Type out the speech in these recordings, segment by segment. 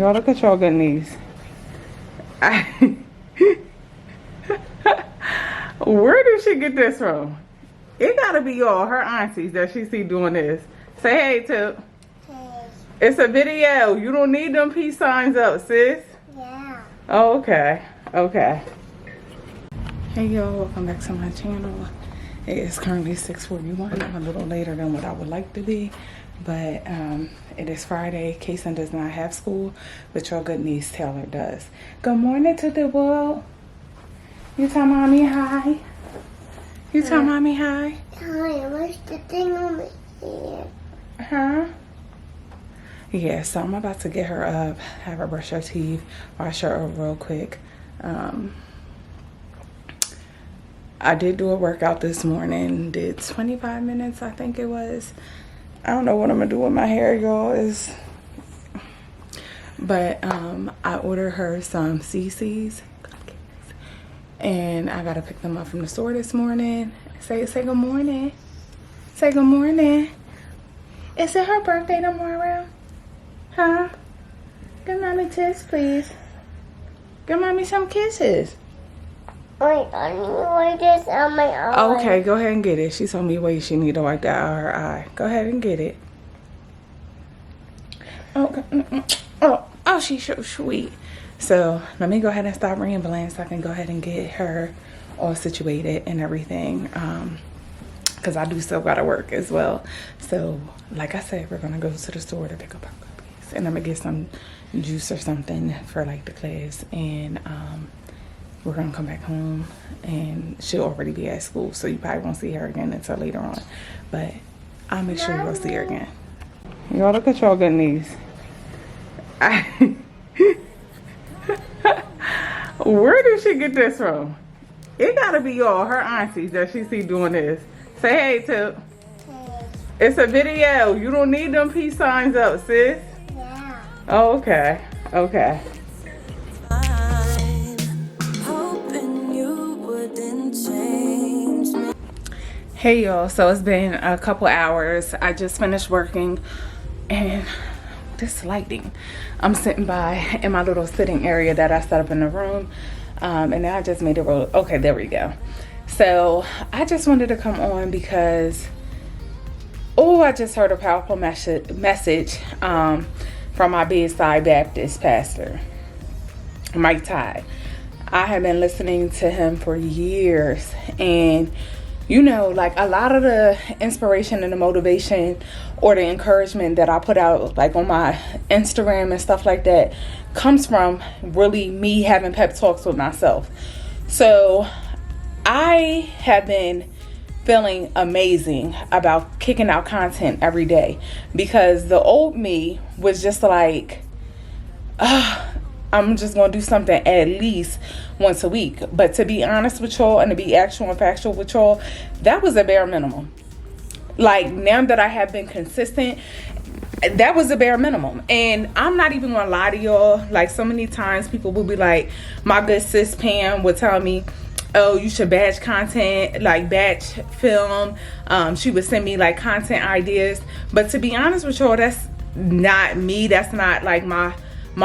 Y'all look at y'all good knees. Where did she get this from? It gotta be y'all, her aunties that she see doing this. Say hey to. Hey. It's a video. You don't need them peace signs up, sis. Yeah. Oh, okay. Okay. Hey y'all, welcome back to my channel. It is currently 6:41. I'm a little later than what I would like to be. But it is Friday. Kason does not have school, but your good niece Taylor does. Good morning to the world. You tell mommy hi. You tell mommy hi. Hi, what's the thing on my ear? Huh? Yeah, so I'm about to get her up, have her brush her teeth, wash her up real quick. I did do a workout this morning, did 25 minutes, I think it was. I don't know what I'm gonna do with my hair, y'all, but I ordered her some CC's, and I gotta pick them up from the store this morning. Say good morning. Say good morning. Is it her birthday tomorrow? Huh? Give mommy a kiss, please. Give mommy some kisses. Wait, I need to wipe this on my eye. Okay, go ahead and get it. She told me wait, she need to wipe that out of her eye. Go ahead and get it. Okay. Oh, she's so sweet. So let me go ahead and stop rambling so I can go ahead and get her all situated and everything. Because I do still gotta work as well. So like I said, we're gonna go to the store to pick up our puppies, and I'm gonna get some juice or something for like the class, and we're gonna come back home, and she'll already be at school, so you probably won't see her again until later on, but I'll make sure you'll see her again. Y'all look at y'all good knees. Where did she get this from? It gotta be y'all, her aunties that she see doing this. Say hey to. Hey. It's a video. You don't need them peace signs up, sis. Yeah. Oh, okay. Okay. Hey y'all, so it's been a couple hours. I just finished working, and this lighting, I'm sitting by in my little sitting area that I set up in the room, and now I just made it roll. Okay, there we go. So I just wanted to come on because I just heard a powerful message from my bedside Baptist pastor, Mike Todd. I have been listening to him for years, and you know, like a lot of the inspiration and the motivation or the encouragement that I put out like on my Instagram and stuff like that comes from really me having pep talks with myself. So I have been feeling amazing about kicking out content every day, because the old me was just like, I'm just going to do something at least once a week. But to be honest with y'all and to be actual and factual with y'all, that was a bare minimum. Like, now that I have been consistent, that was a bare minimum. And I'm not even going to lie to y'all. Like, so many times people will be like, my good sis Pam would tell me, oh, you should batch content, like batch film. She would send me like content ideas. But to be honest with y'all, that's not me. That's not like my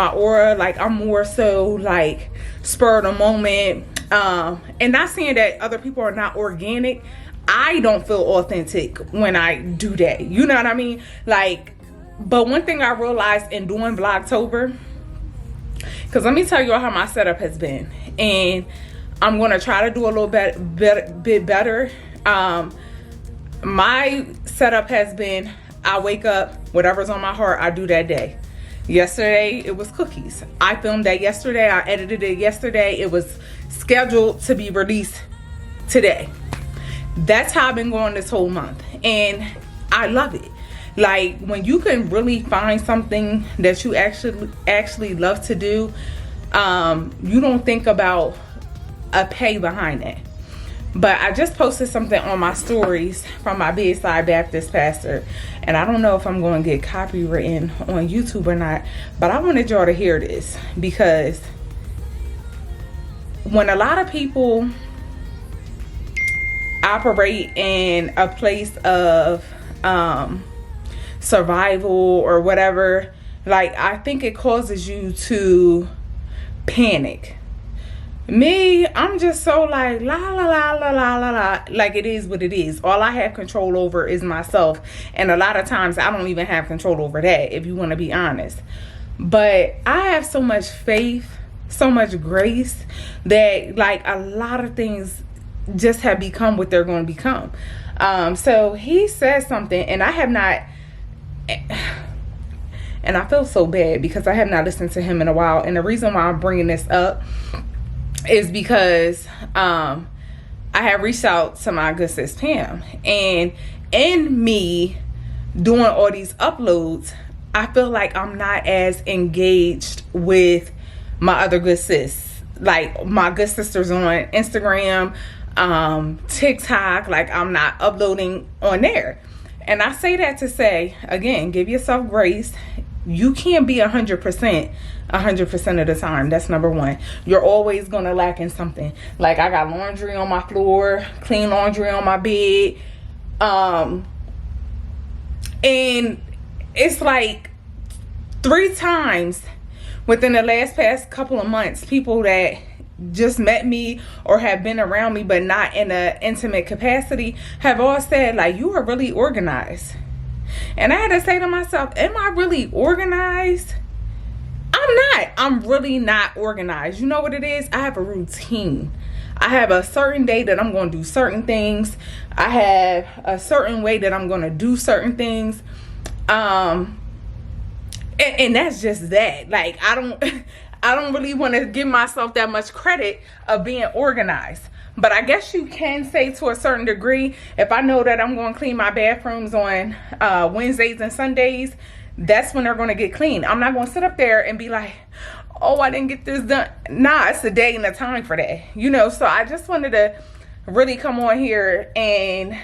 aura. Like, I'm more so like spur of the moment, and not saying that other people are not organic. I don't feel authentic when I do that, you know what I mean? Like, but one thing I realized in doing Vlogtober, because let me tell you how my setup has been, and I'm gonna try to do a little bit better. My setup has been, I wake up, whatever's on my heart, I do that day. Yesterday, it was cookies. I filmed that yesterday. I edited it yesterday. It was scheduled to be released today. That's how I've been going this whole month. And I love it. Like, when you can really find something that you actually love to do, you don't think about a pay behind it. But I just posted something on my stories from my bedside Baptist pastor, and I don't know if I'm going to get copywritten on YouTube or not, but I wanted y'all to hear this, because when a lot of people operate in a place of survival or whatever, Like, I think it causes you to panic. Me, I'm just so like la la la la la la la, like it is what it is. All I have control over is myself, and a lot of times I don't even have control over that, if you want to be honest. But I have so much faith, so much grace, that like a lot of things just have become what they're going to become. So he said something, and I have not, and I feel so bad because I have not listened to him in a while. And the reason why I'm bringing this up is because I have reached out to my good sis Pam, and in me doing all these uploads, I feel like I'm not as engaged with my other good sis, like my good sisters on Instagram, TikTok. Like, I'm not uploading on there. And I say that to say, again, give yourself grace. You can't be 100% of the time. That's number one. You're always gonna lack in something. Like, I got laundry on my floor, clean laundry on my bed, and it's like 3 times within the past couple of months, people that just met me or have been around me but not in an intimate capacity have all said, like, you are really organized. And I had to say to myself, am I really organized? I'm not. I'm really not organized. You know what it is? I have a routine. I have a certain day that I'm going to do certain things. I have a certain way that I'm going to do certain things. And that's just that. Like, I don't really want to give myself that much credit of being organized. But I guess you can say to a certain degree, if I know that I'm going to clean my bathrooms on Wednesdays and Sundays, that's when they're going to get clean. I'm not going to sit up there and be like, oh, I didn't get this done. Nah, it's a day and a time for that. You know, so I just wanted to really come on here and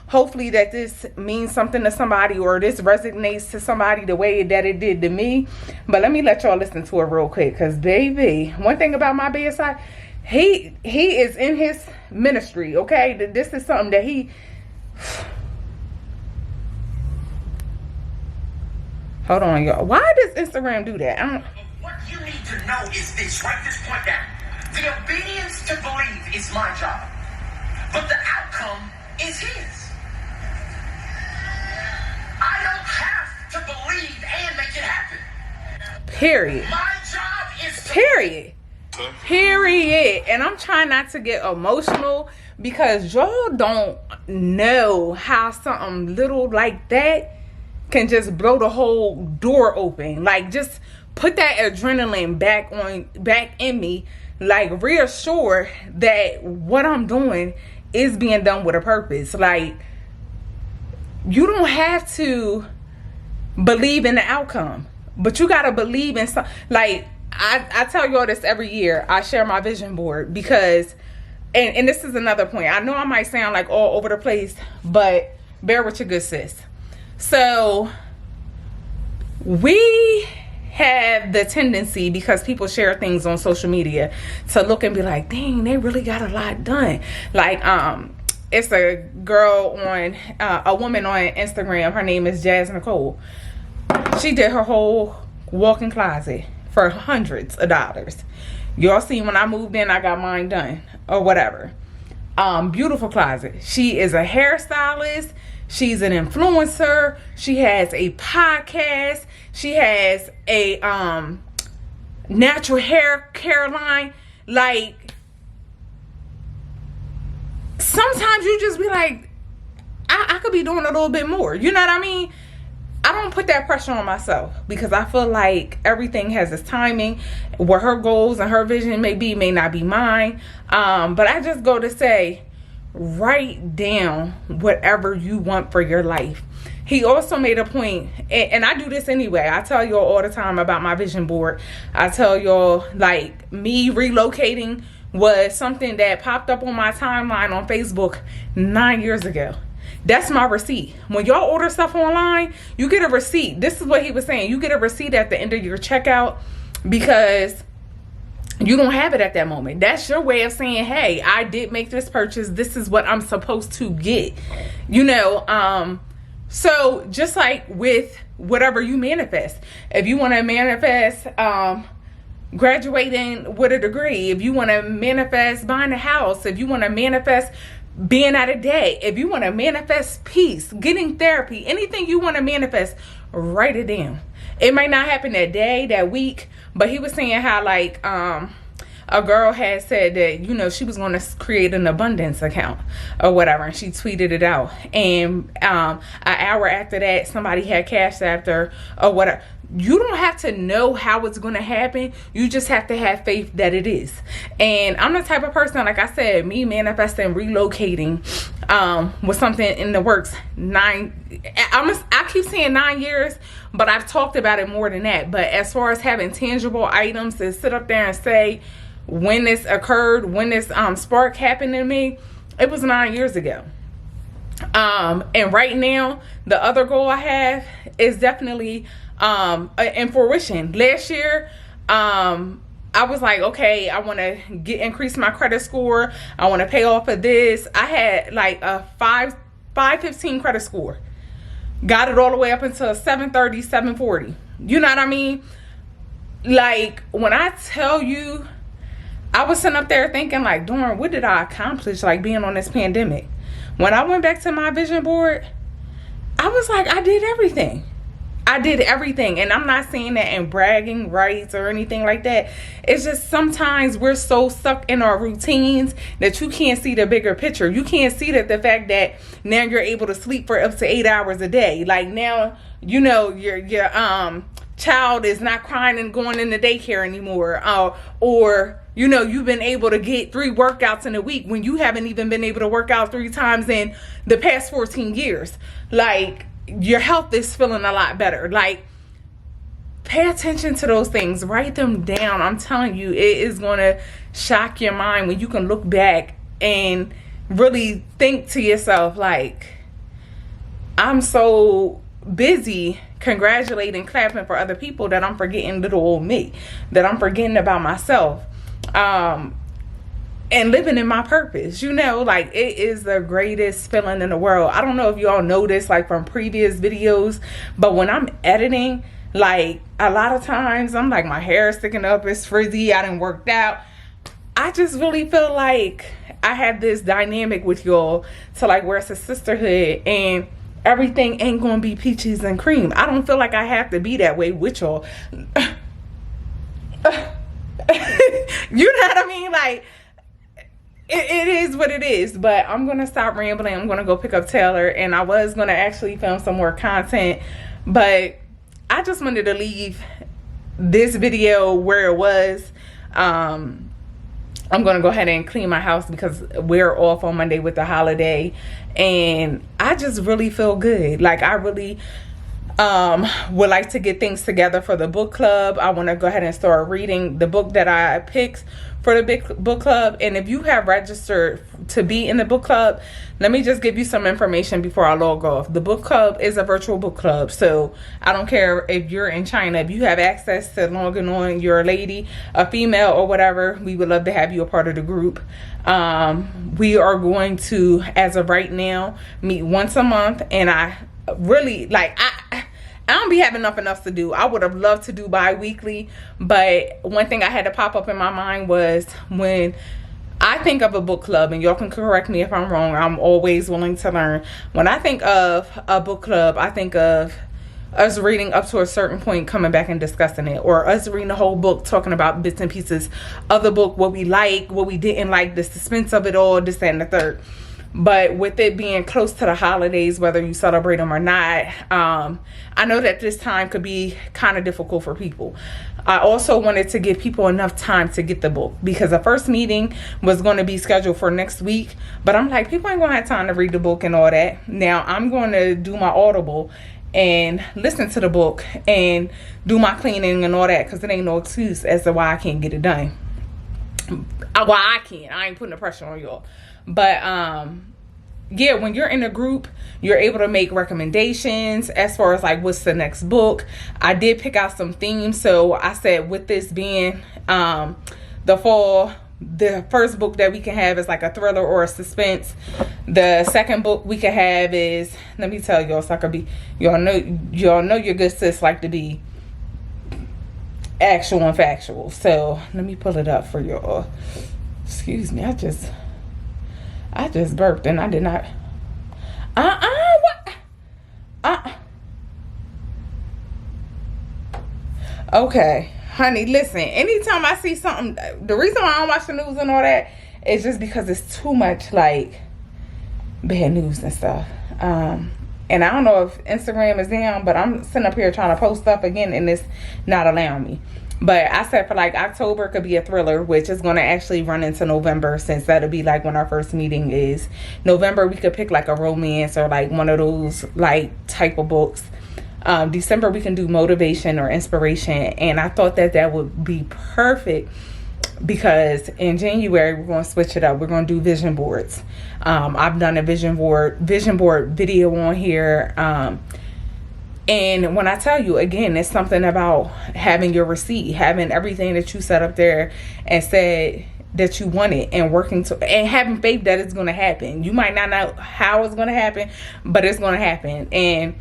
hopefully that this means something to somebody, or this resonates to somebody the way that it did to me. But let me let y'all listen to it real quick, because baby, one thing about my bedside, he is in his ministry, okay? This is something that he... Hold on, y'all. Why does Instagram do that? What you need to know is this. Write this point down. The obedience to believe is my job, but the outcome is his. I don't have to believe and make it happen. Period. My job is to... Period. Period. And I'm trying not to get emotional, because y'all don't know how something little like that can just blow the whole door open. Like, just put that adrenaline back in me. Like, reassure that what I'm doing is being done with a purpose. Like, you don't have to believe in the outcome, but you gotta believe in some. Like, I tell y'all this every year. I share my vision board because, and this is another point. I know I might sound like all over the place, but bear with your good sis. So we have the tendency, because people share things on social media, to look and be like, dang, they really got a lot done. Like, it's a girl on, a woman on Instagram. Her name is Jazz Nicole. She did her whole walk-in closet for hundreds of dollars. Y'all see, when I moved in, I got mine done or whatever. Beautiful closet. She is a hairstylist. She's an influencer. She has a podcast. She has a natural hair care line. Like, sometimes you just be like, I could be doing a little bit more. You know what I mean? I don't put that pressure on myself, because I feel like everything has its timing. Where her goals and her vision may not be mine. But I just go to say, write down whatever you want for your life. He also made a point, and I do this anyway. I tell y'all all the time about my vision board. I tell y'all, like, me relocating was something that popped up on my timeline on Facebook 9 years ago. That's my receipt. When y'all order stuff online, you get a receipt. This is what he was saying. You get a receipt at the end of your checkout, because you don't have it at that moment. That's your way of saying, hey, I did make this purchase. This is what I'm supposed to get. You know, so just like with whatever you manifest. If you want to manifest graduating with a degree, if you want to manifest buying a house, if you want to manifest being out of debt, if you want to manifest peace, getting therapy, anything you want to manifest, write it down. It might not happen that day, that week, but he was saying how like a girl had said that, you know, she was going to create an abundance account or whatever, and she tweeted it out, and an hour after that somebody had cashed after or whatever. You don't have to know how it's going to happen. You just have to have faith that it is. And I'm the type of person, like I said, me manifesting, relocating was something in the works. I keep saying 9 years, but I've talked about it more than that. But as far as having tangible items to sit up there and say when this occurred, when this spark happened in me, it was 9 years ago. And right now, the other goal I have is definitely in fruition. Last year, I was like, okay, I want to increase my credit score. I want to pay off of this. I had like a 515 credit score. Got it all the way up until 730, 740. You know what I mean? Like, when I tell you, I was sitting up there thinking like, darn, what did I accomplish, like being on this pandemic? When I went back to my vision board, I was like, I did everything. I did everything. And I'm not saying that in bragging rights or anything like that. It's just sometimes we're so stuck in our routines that you can't see the bigger picture. You can't see that the fact that now you're able to sleep for up to 8 hours a day. Like now, you know, your child is not crying and going into daycare anymore. Or, you know, you've been able to get 3 workouts in a week when you haven't even been able to work out 3 times in the past 14 years. Like, your health is feeling a lot better. Like, pay attention to those things. Write them down. I'm telling you, it is going to shock your mind when you can look back and really think to yourself, like, I'm so busy congratulating, clapping for other people that I'm forgetting little old me, that I'm forgetting about myself, and living in my purpose. You know, like, it is the greatest feeling in the world. I don't know if you all know this, like from previous videos, but when I'm editing, like, a lot of times I'm like, my hair is sticking up, it's frizzy, I done worked out. I just really feel like I have this dynamic with y'all to like where it's a sisterhood and everything ain't gonna be peaches and cream. I don't feel like I have to be that way with y'all. You know what I mean? Like, it is what it is. But I'm gonna stop rambling. I'm gonna go pick up Taylor, and I was gonna actually film some more content, but I just wanted to leave this video where it was. I'm gonna go ahead and clean my house because we're off on Monday with the holiday, and I just really feel good. Like, I really would like to get things together for the book club. I want to go ahead and start reading the book that I picked for the big book club. And if you have registered to be in the book club, let me just give you some information before I log off. The book club is a virtual book club, so I don't care if you're in China. If you have access to logging on, you're a lady, a female, or whatever, we would love to have you a part of the group. We are going to, as of right now, meet once a month, and I really, like, I don't be having nothing else to do. I would have loved to do bi-weekly, but one thing I had to pop up in my mind was when I think of a book club, and y'all can correct me if I'm wrong, I'm always willing to learn. When I think of a book club, I think of us reading up to a certain point, coming back and discussing it, or us reading the whole book, talking about bits and pieces of the book, what we like, what we didn't like, the suspense of it all, this, that, and the third. But with it being close to the holidays, whether you celebrate them or not, I know that this time could be kind of difficult for people. I also wanted to give people enough time to get the book, because the first meeting was going to be scheduled for next week, but I'm like, people ain't going to have time to read the book and all that. Now I'm going to do my Audible and listen to the book and do my cleaning and all that, because it ain't no excuse as to why I can't get it done. Why I can't. I ain't putting the pressure on y'all. But yeah, when you're in a group, you're able to make recommendations as far as like what's the next book. I did pick out some themes. So I said, with this being the fall the first book that we can have is like a thriller or a suspense. The second book we can have is, let me tell y'all, so I could be, y'all know your good sis like to be actual and factual. So let me pull it up for y'all. Excuse me, I just burped and I did not. What? Okay, honey, listen. Anytime I see something, the reason why I don't watch the news and all that is just because it's too much like bad news and stuff. And I don't know if Instagram is down, but I'm sitting up here trying to post stuff again and it's not allowing me. But I said for like October could be a thriller, which is going to actually run into November, since that'll be like when our first meeting is. November, we could pick like a romance or like one of those like type of books. December, we can do motivation or inspiration. And I thought that would be perfect, because in January, we're going to switch it up. We're going to do vision boards. I've done a vision board video on here. And when I tell you, again, it's something about having your receipt, having everything that you set up there and said that you wanted, and working to, and having faith that it's going to happen. You might not know how it's going to happen, but it's going to happen. And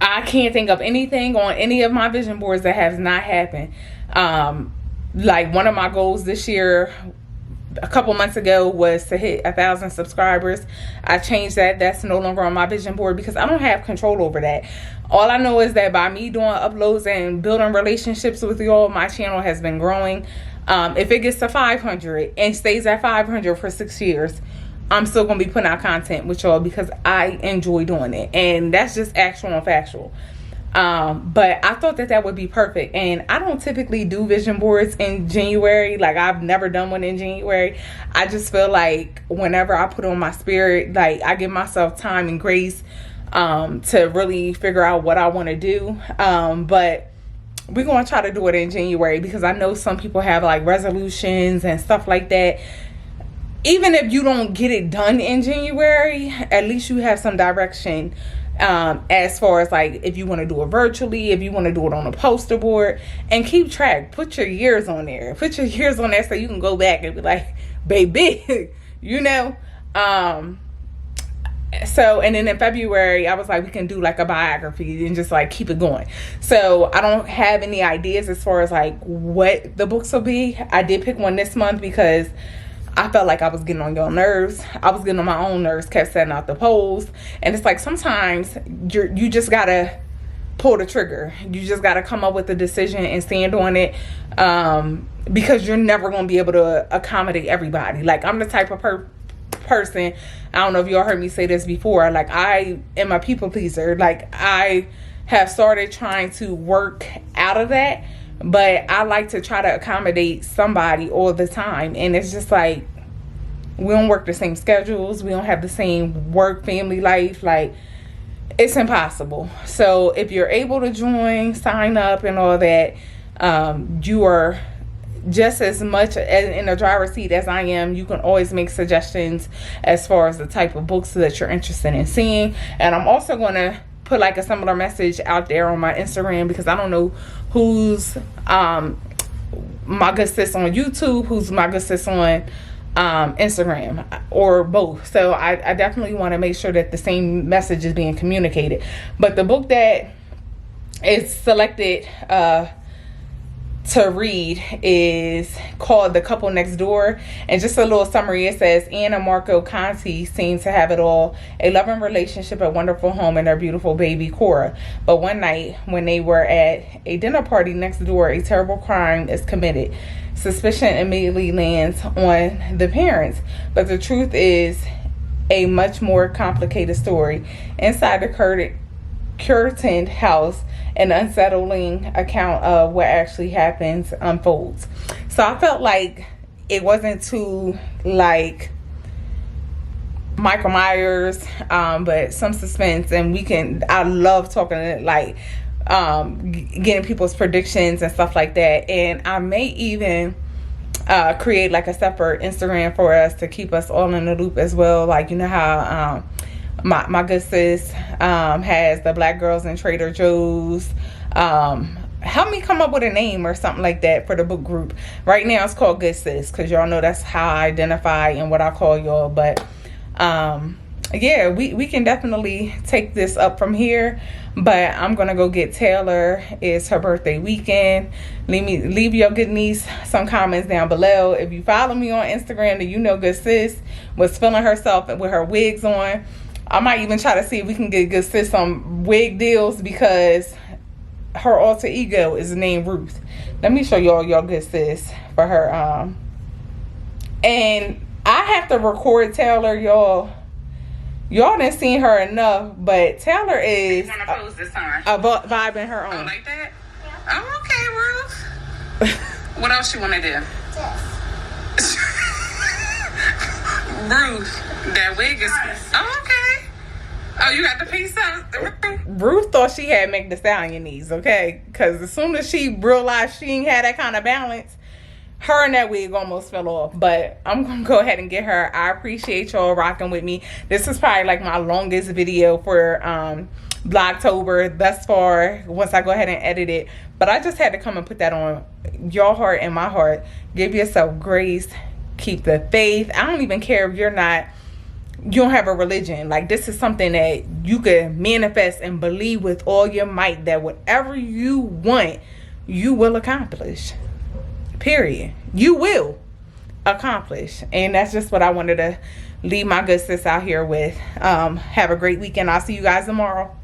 I can't think of anything on any of my vision boards that has not happened. Like one of my goals this year, a couple months ago, was to hit 1,000 subscribers. I changed that. That's no longer on my vision board because I don't have control over that. All I know is that by me doing uploads and building relationships with y'all, my channel has been growing. If it gets to 500 and stays at 500 for 6 years, I'm still going to be putting out content with y'all because I enjoy doing it. And that's just actual and factual. But I thought that would be perfect. And I don't typically do vision boards in January. Like, I've never done one in January. I just feel like whenever I put on my spirit, like, I give myself time and grace to really figure out what I want to do. But we're going to try to do it in January because I know some people have like resolutions and stuff like that. Even if you don't get it done in January, at least you have some direction. As far as like if you want to do it virtually, if you want to do it on a poster board, and keep track. Put your years on there. Put your years on there so you can go back and be like, baby, you know. So, and then in February, I was like, we can do like a biography and just like keep it going. So I don't have any ideas as far as like what the books will be. I did pick one this month because I felt like I was getting on your nerves. I was getting on my own nerves, kept setting out the polls. And it's like sometimes you just got to pull the trigger. You just got to come up with a decision and stand on it, because you're never going to be able to accommodate everybody. Like, I'm the type of person, I don't know if y'all heard me say this before, like, I am a people pleaser. Like, I have started trying to work out of that. But I like to try to accommodate somebody all the time. And it's just like, we don't work the same schedules. We don't have the same work, family life. Like, it's impossible. So if you're able to join, sign up and all that, you are just as much in the driver's seat as I am. You can always make suggestions as far as the type of books that you're interested in seeing. And I'm also going to put like a similar message out there on my Instagram, because I don't know who's my good sis on YouTube, who's my good sis on Instagram, or both. So I definitely want to make sure that the same message is being communicated. But the book that is selected to read is called The Couple Next Door. And just a little summary, it says, Anna Marco Conti seems to have it all: a loving relationship, a wonderful home, and their beautiful baby Cora. But one night when they were at a dinner party next door, a terrible crime is committed. Suspicion immediately lands on the parents, but the truth is a much more complicated story. Inside the curtained house, an unsettling account of what actually happens unfolds. So I felt like it wasn't too like Michael Myers, but some suspense. And I love talking like getting people's predictions and stuff like that. And I may even create like a separate Instagram for us to keep us all in the loop as well. Like, you know how my good sis has the Black Girls in Trader Joe's help me come up with a name or something like that for the book group. Right now it's called Good Sis, because y'all know that's how I identify and what I call y'all. But yeah, we can definitely take this up from here. But I'm gonna go get Taylor. It's her birthday weekend. Leave your good niece some comments down below. If you follow me on Instagram, then you know Good Sis was feeling herself with her wigs on. I might even try to see if we can get Good Sis some wig deals, because her alter ego is named Ruth. Let me show y'all Good Sis for her. And I have to record Taylor, y'all. Y'all done seen her enough, but Taylor is vibing her own. Oh, like that? Yeah. Oh, okay, Ruth. What else you want to do? Ruth, that wig is... Oh, okay. Oh, you got the piece up? Ruth thought she had Meg Thee Stallion knees, okay? Because as soon as she realized she ain't had that kind of balance, her and that wig almost fell off. But I'm gonna go ahead and get her. I appreciate y'all rocking with me. This is probably like my longest video for Vlogtober thus far, once I go ahead and edit it. But I just had to come and put that on your heart and my heart. Give yourself grace. Keep the faith. I don't even care if you don't have a religion. Like, this is something that you can manifest and believe with all your might, that whatever you want, you will accomplish. Period. You will accomplish. And that's just what I wanted to leave my good sis out here with. Have a great weekend. I'll see you guys tomorrow.